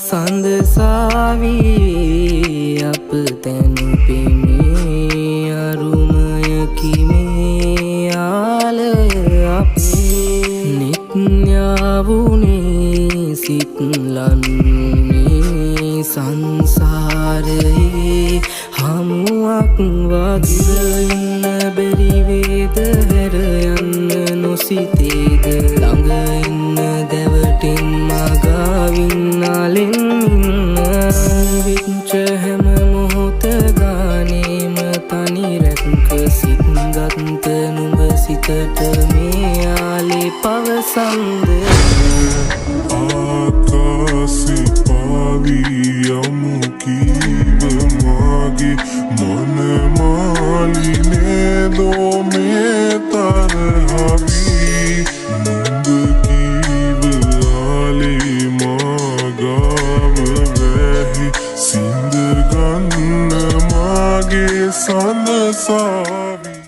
සඳ සාවී අප තැනු පෙමේ අරුමයකි මේ ආලය අපේ නිත්‍යාවුනේ සිත් ලන්නේ සංසාරයේ හමුවක් වගේ ඉන්න බැරි වේද හැර යන්න නොසිතේද ළඟ ඉන්න දැවටෙන් මගාවින් නාලෙන් ඉන්න විච්ච හැම මොහොත ගානේම තනි රැක්ක සිත් ගත්ත නුඹ සිතට මේ ආලේ පවසන්ද ආකාසේ පාවී යමු කීව මාගේ මන මාලිනේ දෝ මේ තරහවී නුඹ කීව ආලේ මාගාව වැහි සිඳ ගන්න මාගේ සඳ සාවී